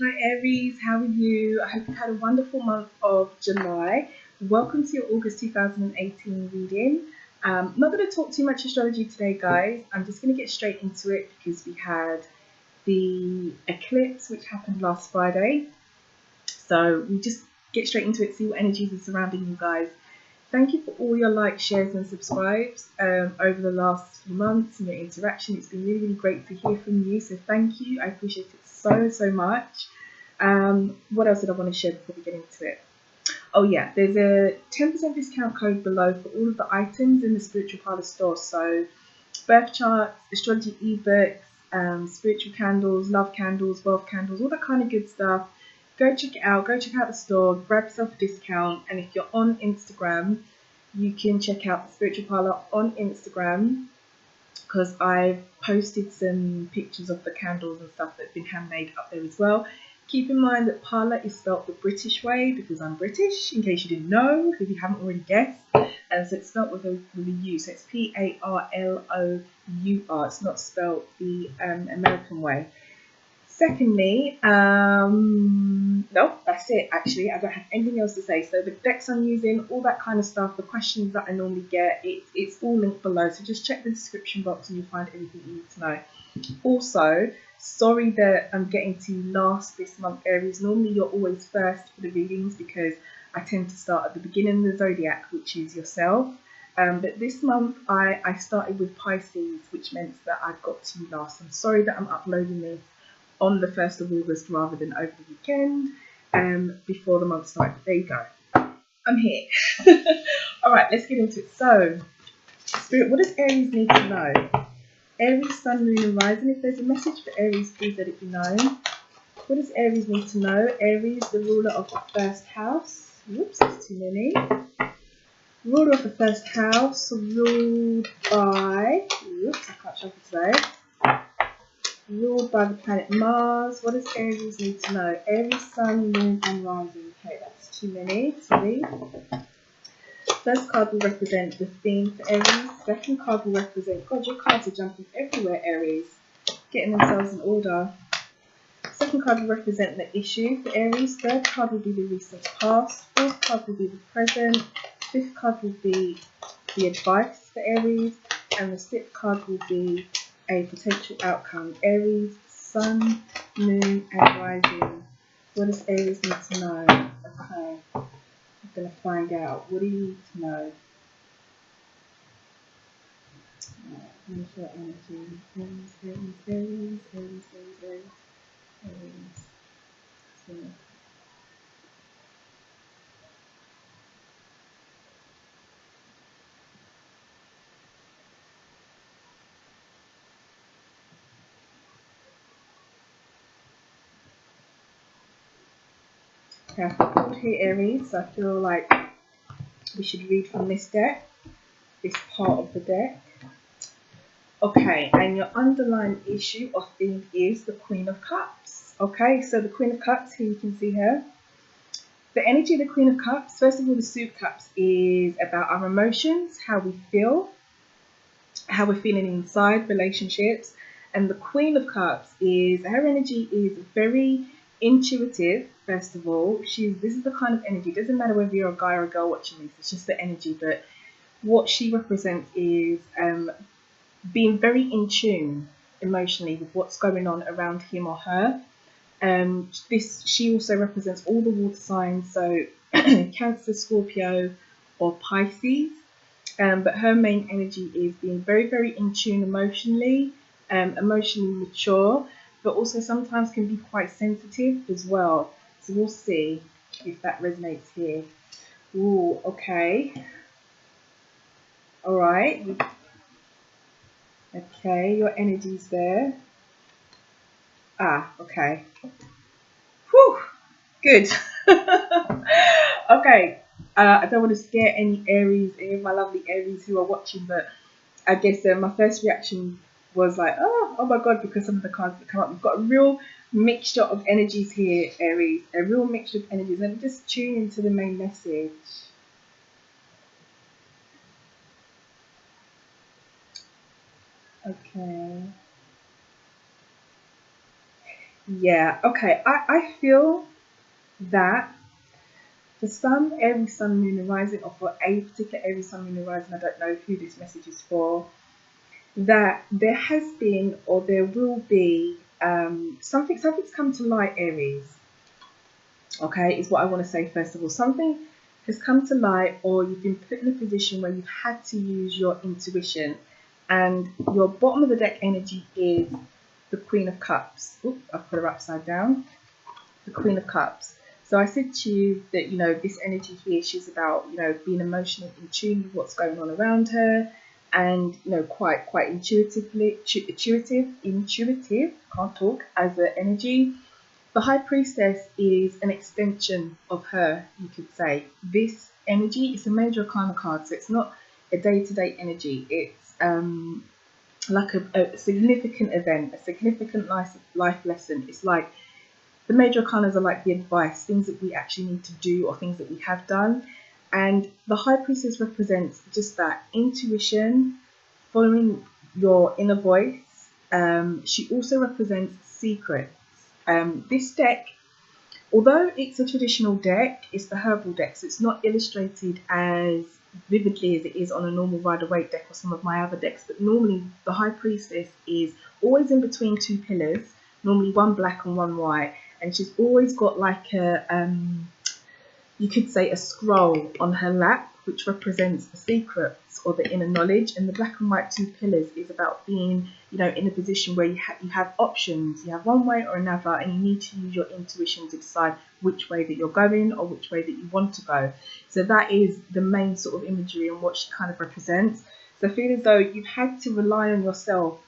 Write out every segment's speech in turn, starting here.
Hi Aries, how are you? I hope you had a wonderful month of July. Welcome to your August 2018 reading. I'm not going to talk too much astrology today, guys. I'm just going to get straight into it because we had the eclipse which happened last Friday. So we just get straight into it, see what energies are surrounding you guys. Thank you for all your likes, shares and subscribes over the last few months and your interaction. It's been really, really great to hear from you. So thank you. I appreciate it so much. What else did I want to share before we get into it? Oh yeah, there's a 10% discount code below for all of the items in the Spiritual Parlour store. So birth charts, astrology ebooks, spiritual candles, love candles, wealth candles, all that kind of good stuff. Go check it out. Go check out the store. Grab yourself a discount. And if you're on Instagram, you can check out the Spiritual Parlour on Instagram because I've posted some pictures of the candles and stuff that have been handmade up there as well. Keep in mind that parlour is spelled the British way because I'm British, in case you didn't know, if you haven't already guessed. And so it's spelled with a U, so it's Parlour. It's not spelled the American way. Secondly, no, that's it actually. I don't have anything else to say. So the decks I'm using, all that kind of stuff, the questions that I normally get, it's all linked below. So just check the description box and you'll find everything you need to know. Also, sorry that I'm getting to you last this month, Aries. Normally you're always first for the readings because I tend to start at the beginning of the zodiac, which is yourself. But this month I started with Pisces, which meant that I got to you last. I'm sorry that I'm uploading this on the 1st of August rather than over the weekend before the month started. There you go. I'm here. All right, let's get into it. So, Spirit, what does Aries need to know? Aries, Sun, Moon and Rising. If there's a message for Aries, please let it be known. What does Aries need to know? Aries, the ruler of the first house. Whoops, that's too many. Ruler of the first house, ruled by... Whoops, I can't shuffle today. Ruled by the planet Mars. What does Aries need to know? Aries, Sun, Moon and Rising. Okay, that's too many to read. First card will represent the theme for Aries. Second card will represent... God, your cards are jumping everywhere, Aries. Getting themselves in order. Second card will represent the issue for Aries. Third card will be the recent past. Fourth card will be the present. Fifth card will be the advice for Aries. And the sixth card will be a potential outcome. Aries, Sun, Moon and Rising. What does Aries need to know? Okay, I'm going to find out. What do you need to know? Where's your energy? Aries. Okay, I've got here Aries, so I feel like we should read from this deck, this part of the deck. Okay, and your underlying issue or theme is the Queen of Cups. Okay, so the Queen of Cups, here you can see her. The energy of the Queen of Cups, first of all, the Suit Cups is about our emotions, how we feel, how we're feeling inside relationships. And the Queen of Cups is, her energy is very intuitive, first of all. This is the kind of energy, it doesn't matter whether you're a guy or a girl watching this, it's just the energy. But what she represents is being very in tune emotionally with what's going on around him or her. She also represents all the water signs, so Cancer, Scorpio or Pisces. But her main energy is being very in tune emotionally, emotionally mature, but also sometimes can be quite sensitive as well. So we'll see if that resonates here. Ooh, okay. All right. Okay, your energy's there. Ah, okay. Whew, good. Okay, I don't want to scare any of my lovely Aries who are watching, but I guess my first reaction was like, oh my god, because some of the cards that come up, we've got a real mixture of energies here, Aries, a real mixture of energies. Let me just tune into the main message. Okay. Yeah, okay. I feel that for some Aries Sun, Moon, and Rising, or for a particular Aries Sun, Moon, and Rising, I don't know who this message is for, that there has been or there will be something's come to light, Aries. Okay, is what I want to say first of all. Something has come to light, or you've been put in a position where you've had to use your intuition, and your bottom of the deck energy is the Queen of Cups. Oops, I've put her upside down. The Queen of Cups. So I said to you that, you know, this energy here, she's about, you know, being emotionally in tune with what's going on around her, and, you know, quite intuitive, can't talk, as an energy. The High Priestess is an extension of her, you could say. This energy is a major arcana card, so it's not a day-to-day energy. It's like a significant event, a significant life lesson. It's like the major arcanas are like the advice, things that we actually need to do or things that we have done. And the High Priestess represents just that intuition, following your inner voice. She also represents secrets. This deck, although it's a traditional deck, it's the Herbal deck, so it's not illustrated as vividly as it is on a normal Rider-Waite deck or some of my other decks, but normally the High Priestess is always in between two pillars, normally one black and one white, and she's always got like a, you could say, a scroll on her lap, which represents the secrets or the inner knowledge. And the black and white two pillars is about being, you know, in a position where you have options. You have one way or another, and you need to use your intuition to decide which way that you're going or which way that you want to go. So that is the main sort of imagery and what she kind of represents. So I feel as though you've had to rely on yourself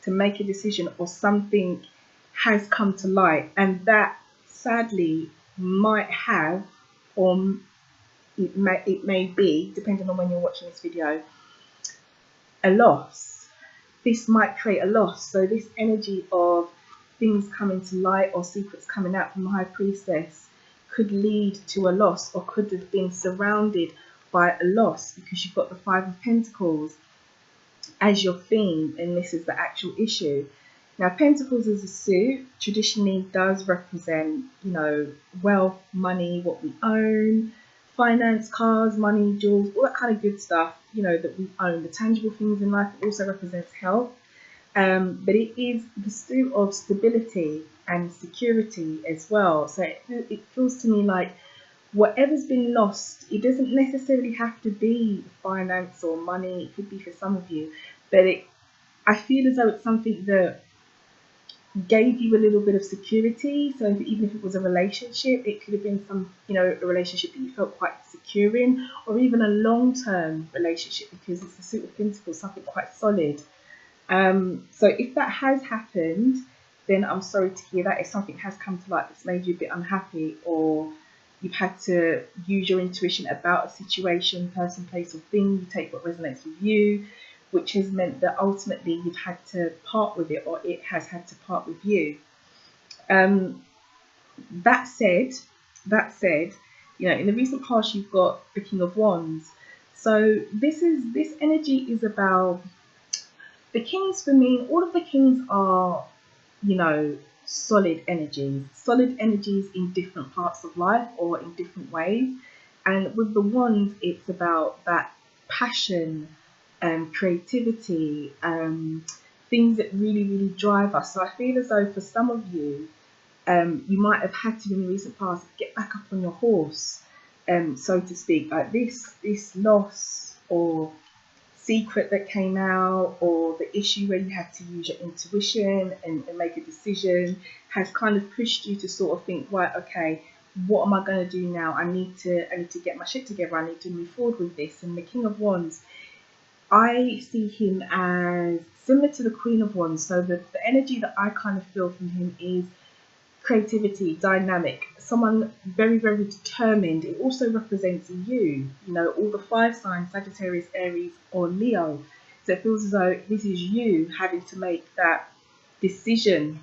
to make a decision, or something has come to light, and that sadly might have, or it may be, depending on when you're watching this video, a loss. This might create a loss. So this energy of things coming to light or secrets coming out from the High Priestess could lead to a loss, or could have been surrounded by a loss, because you've got the Five of Pentacles as your theme, and this is the actual issue. Now, Pentacles as a suit traditionally does represent, you know, wealth, money, what we own, finance, cars, money, jewels, all that kind of good stuff, you know, that we own, the tangible things in life. It also represents health. But it is the suit of stability and security as well. So it feels to me like whatever's been lost, it doesn't necessarily have to be finance or money. It could be for some of you, but I feel as though it's something that gave you a little bit of security. So even if it was a relationship, it could have been some, you know, a relationship that you felt quite secure in, or even a long-term relationship, because it's the Suit of Pentacles, something quite solid. So if that has happened, then I'm sorry to hear that. If something has come to light that's made you a bit unhappy, or you've had to use your intuition about a situation, person, place, or thing, you take what resonates with you, which has meant that ultimately you've had to part with it, or it has had to part with you. That said, you know, in the recent past you've got the King of Wands. So this energy is about the kings. For me, all of the kings are, you know, solid energies in different parts of life or in different ways. And with the wands, it's about that passion, creativity, things that really drive us. So I feel as though for some of you, you might have had to, in the recent past, get back up on your horse, so to speak. Like this loss or secret that came out, or the issue where you had to use your intuition and make a decision, has kind of pushed you to sort of think, right, okay, what am I going to do now? I need to get my shit together. I need to move forward with this. And the King of Wands, I see him as similar to the Queen of Wands. So the energy that I kind of feel from him is creativity, dynamic, someone very determined. It also represents you know, all the 5 signs, Sagittarius, Aries, or Leo. So it feels as though this is you having to make that decision,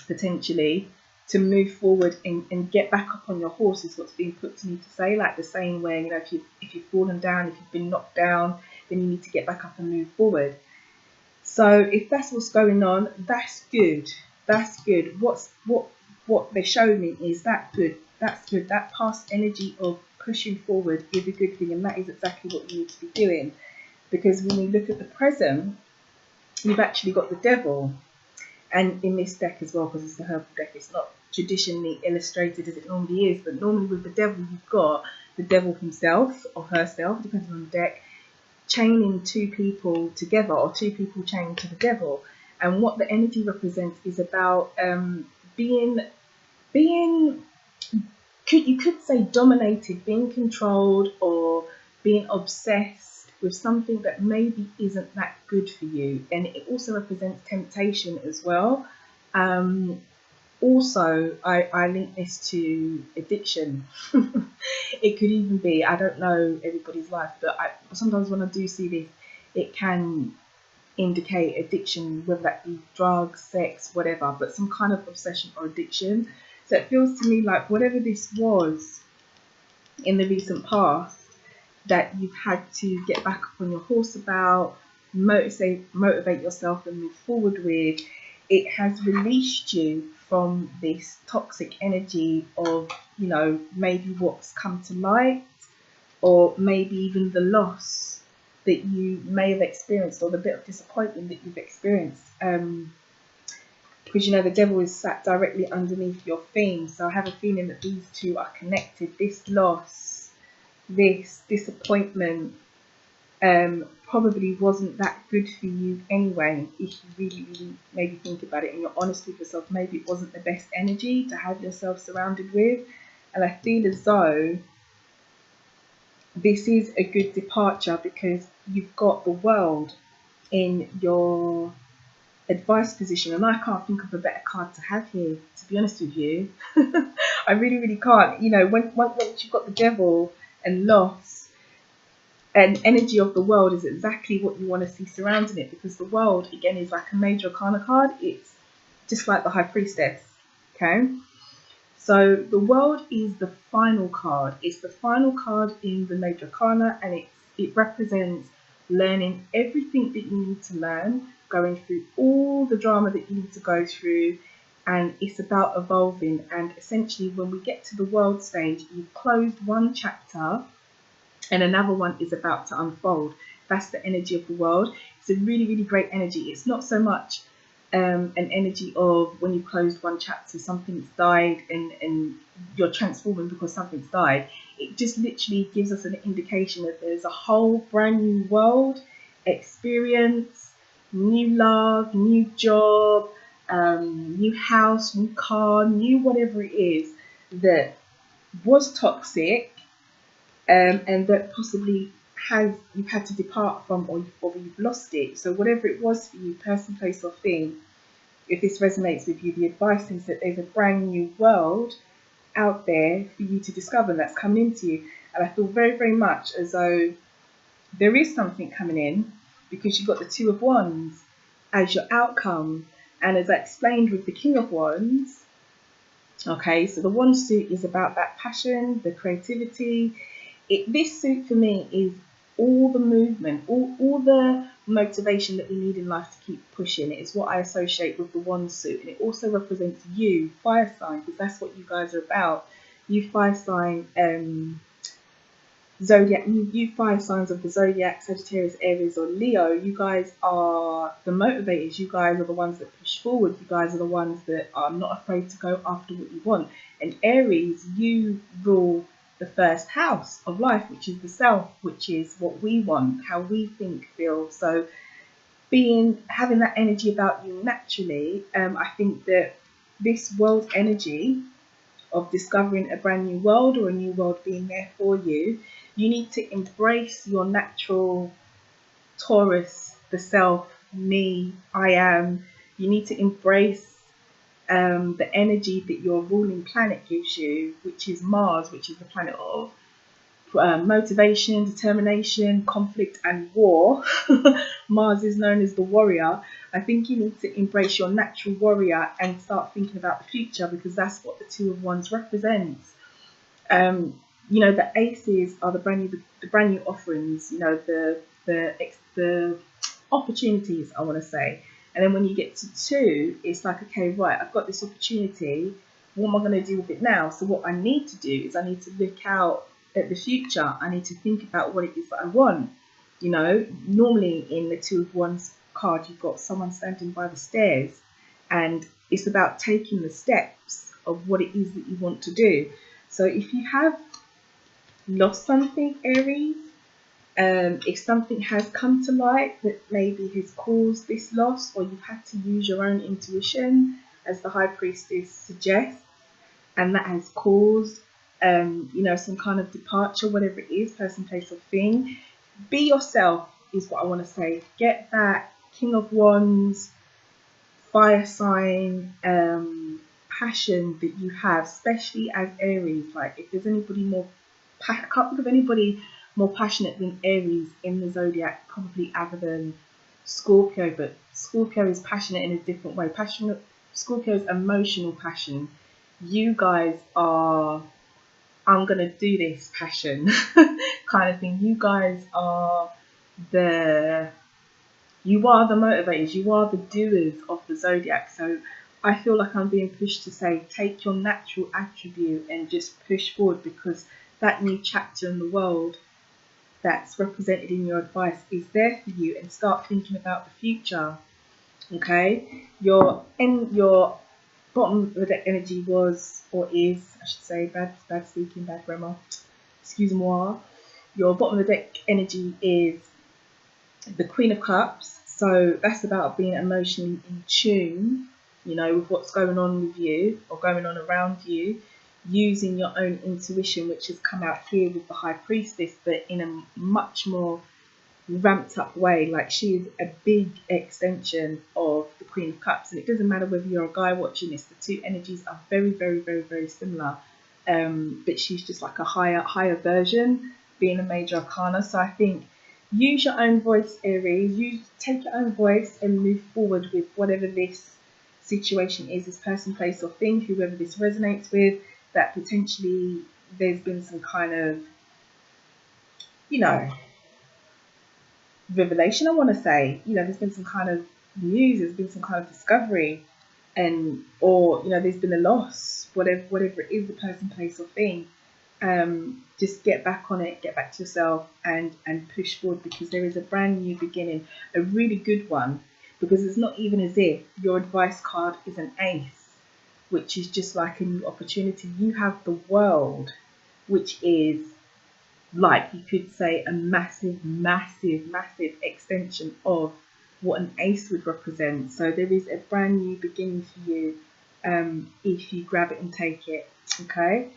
potentially, to move forward and get back up on your horse, is what's being put to me to say. Like the saying where, you know, if you've fallen down, if you've been knocked down, then you need to get back up and move forward. So if that's what's going on, that's good. That's good. What they're showing me is that good. That's good. That past energy of pushing forward is a good thing, and that is exactly what you need to be doing. Because when we look at the present, you've actually got the devil. And in this deck as well, because it's the herbal deck, it's not traditionally illustrated as it normally is, but normally with the devil, you've got the devil himself or herself, depending on the deck, chaining two people together, or two people chained to the devil. And what the energy represents is about being, you could say dominated, being controlled, or being obsessed with something that maybe isn't that good for you. And it also represents temptation as well. Also, I link this to addiction. It could even be, I don't know everybody's life, but sometimes when I do see this, it can indicate addiction, whether that be drugs, sex, whatever, but some kind of obsession or addiction. So it feels to me like whatever this was in the recent past that you've had to get back up on your horse about, motivate yourself and move forward with, it has released you from this toxic energy of, you know, maybe what's come to light, or maybe even the loss that you may have experienced, or the bit of disappointment that you've experienced. Because, you know, the devil is sat directly underneath your theme. So I have a feeling that these two are connected. This loss, this disappointment, probably wasn't that good for you anyway. If you really maybe think about it and you're honest with yourself, maybe it wasn't the best energy to have yourself surrounded with. And I feel as though this is a good departure, because you've got the world in your advice position, and I can't think of a better card to have here, to be honest with you. I really can't. You know, once you've got the devil and loss, and energy of the world is exactly what you want to see surrounding it, because the world, again, is like a major arcana card. It's just like the high priestess, okay? So the world is the final card. It's the final card in the major arcana, and it represents learning everything that you need to learn, going through all the drama that you need to go through, and it's about evolving. And essentially, when we get to the world stage, you've closed one chapter and another one is about to unfold. That's the energy of the world. It's a really great energy. It's not so much an energy of when you've closed one chapter, something's died and you're transforming because something's died. It just literally gives us an indication that there's a whole brand new world, experience, new love, new job, new house, new car, new whatever it is that was toxic, and that possibly you've had to depart from, or you've lost it. So whatever it was for you, person, place or thing, if this resonates with you, the advice is that there's a brand new world out there for you to discover that's coming into you. And I feel very much as though there is something coming in, because you've got the Two of Wands as your outcome. And as I explained with the King of Wands, okay, so the wand suit is about that passion, the creativity. This suit for me is all the movement, all the motivation that we need in life to keep pushing. It is what I associate with the wand suit. And it also represents you, fire sign, because that's what you guys are about. You fire sign zodiac, you fire signs of the zodiac, Sagittarius, Aries or Leo, you guys are the motivators. You guys are the ones that push forward. You guys are the ones that are not afraid to go after what you want. And Aries, you rule the first house of life, which is the self, which is what we want, how we think, feel. So having that energy about you naturally, I think that this world energy of discovering a brand new world, or a new world being there for you, you need to embrace your natural Taurus, the self, me, I am. You need to embrace the energy that your ruling planet gives you, which is Mars, which is the planet of motivation, determination, conflict and war. Mars is known as the warrior. I think you need to embrace your natural warrior and start thinking about the future, because that's what the Two of Wands represents. You know, the aces are the brand new offerings, you know, the opportunities, I want to say. And then when you get to 2, it's like, okay, right, I've got this opportunity. What am I going to do with it now? So what I need to do is I need to look out at the future. I need to think about what it is that I want. You know, normally in the 2 of Wands card, you've got someone standing by the stairs, and it's about taking the steps of what it is that you want to do. So if you have lost something, Aries, if something has come to light that maybe has caused this loss, or you've had to use your own intuition, as the High Priestess suggests, and that has caused, you know, some kind of departure, whatever it is, person, place, or thing, be yourself is what I want to say. Get that King of Wands, fire sign, passion that you have, especially as Aries. Like, if there's anybody more, I can't think of anybody more passionate than Aries in the zodiac, probably other than Scorpio, but Scorpio is passionate in a different way. Passionate, Scorpio's emotional passion. You guys are, I'm gonna do this passion kind of thing. You guys are you are the motivators, you are the doers of the zodiac. So I feel like I'm being pushed to say, take your natural attribute and just push forward, because that new chapter in the world that's represented in your advice is there for you, and start thinking about the future. Okay, your bottom of the deck energy was, or is, I should say, bad speaking, bad grammar, excuse-moi. Your bottom of the deck energy is the Queen of Cups. So that's about being emotionally in tune, you know, with what's going on with you or going on around you, using your own intuition, which has come out here with the High Priestess, but in a much more ramped up way. Like, she is a big extension of the Queen of Cups, and it doesn't matter whether you're a guy watching this, the two energies are very, very, very, very similar, but she's just like a higher version, being a major arcana. So I think, use your own voice, Aries. Take your own voice and move forward with whatever this situation is, this person, place, or thing, whoever this resonates with, that potentially there's been some kind of, you know, revelation, I want to say. You know, there's been some kind of news, there's been some kind of discovery, and, or, you know, there's been a loss, whatever it is, the person, place, or thing. Just get back on it, get back to yourself, and push forward, because there is a brand new beginning, a really good one, because it's not even as if your advice card is an ace, which is just like a new opportunity. You have the World, which is, like, you could say, a massive, massive, massive extension of what an ace would represent. So there is a brand new beginning for you, if you grab it and take it. Okay,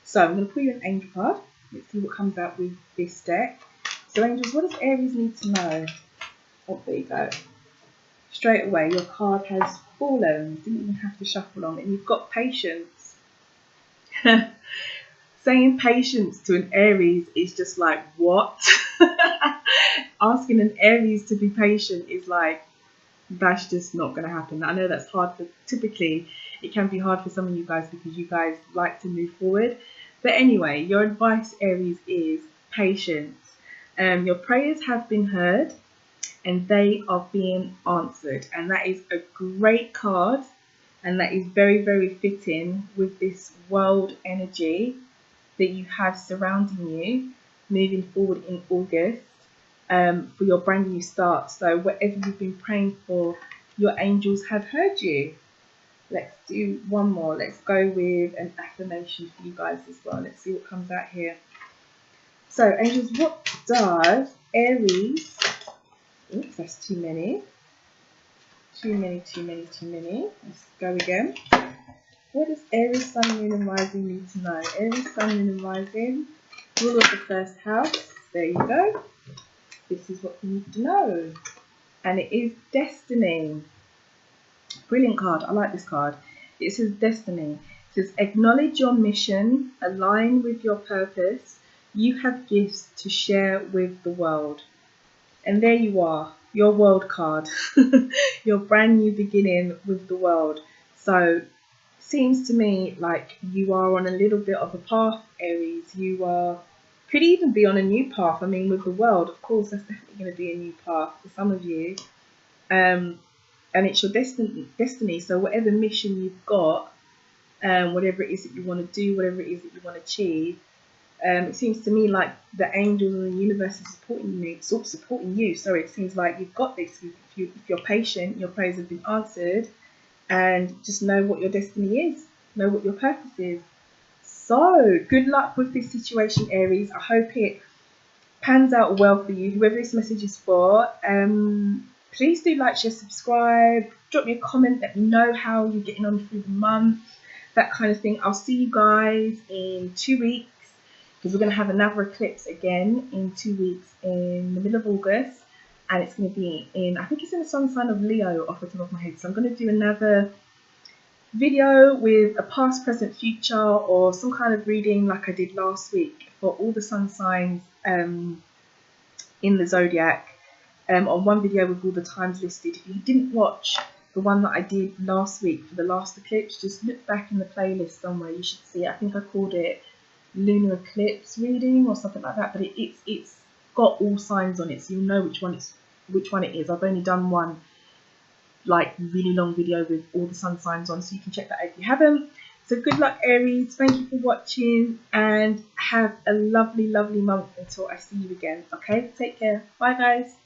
so I'm going to pull you an angel card. Let's see what comes out with this deck. So angels, what does Aries need to know? Oh, there you go. Straight away, your card has fallen. Didn't even have to shuffle on, and you've got patience. Saying patience to an Aries is just like, what? Asking an Aries to be patient is like, that's just not going to happen. I know that's hard, but typically it can be hard for some of you guys, because you guys like to move forward. But anyway, your advice, Aries, is patience. Your prayers have been heard, and they are being answered, and that is a great card, and that is very, very fitting with this World energy that you have surrounding you moving forward in August, for your brand new start. So whatever you've been praying for, your angels have heard you. Let's do one more. Let's go with an affirmation for you guys as well. Let's see what comes out here. So angels, what does Aries, oops, that's too many. Let's go again. What does Aries, Sun, Moon and Rising need to know? Aries, Sun, Moon and Rising, rule of the first house. There you go. This is what you need to know. And it is destiny. Brilliant card. I like this card. It says destiny. It says, acknowledge your mission, align with your purpose. You have gifts to share with the world. And there you are, your World card. Your brand new beginning with the World. So seems to me like you are on a little bit of a path, Aries. You could even be on a new path. I mean, with the World, of course, that's definitely going to be a new path for some of you. and it's your destiny. So whatever mission you've got, whatever it is that you want to do, whatever it is that you want to achieve, it seems to me like the angels and the universe is supporting you. Sorry, it seems like you've got this. If you're patient, your prayers have been answered, and just know what your destiny is, know what your purpose is. So good luck with this situation, Aries. I hope it pans out well for you, whoever this message is for. Please do like, share, subscribe, drop me a comment, let me know how you're getting on through the month, that kind of thing. I'll see you guys in 2 weeks, because we're going to have another eclipse again in 2 weeks in the middle of August, and it's going to be in, I think it's in the sun sign of Leo off the top of my head. So I'm going to do another video with a past, present, future, or some kind of reading like I did last week for all the sun signs in the zodiac, on one video with all the times listed. If you didn't watch the one that I did last week for the last eclipse, just look back in the playlist somewhere, you should see it. I think I called it lunar eclipse reading or something like that, but it's got all signs on it, so you'll know which one it is. I've only done one like really long video with all the sun signs on, so you can check that out if you haven't. So good luck, Aries. Thank you for watching, and have a lovely month until I see you again. Okay, take care. Bye guys.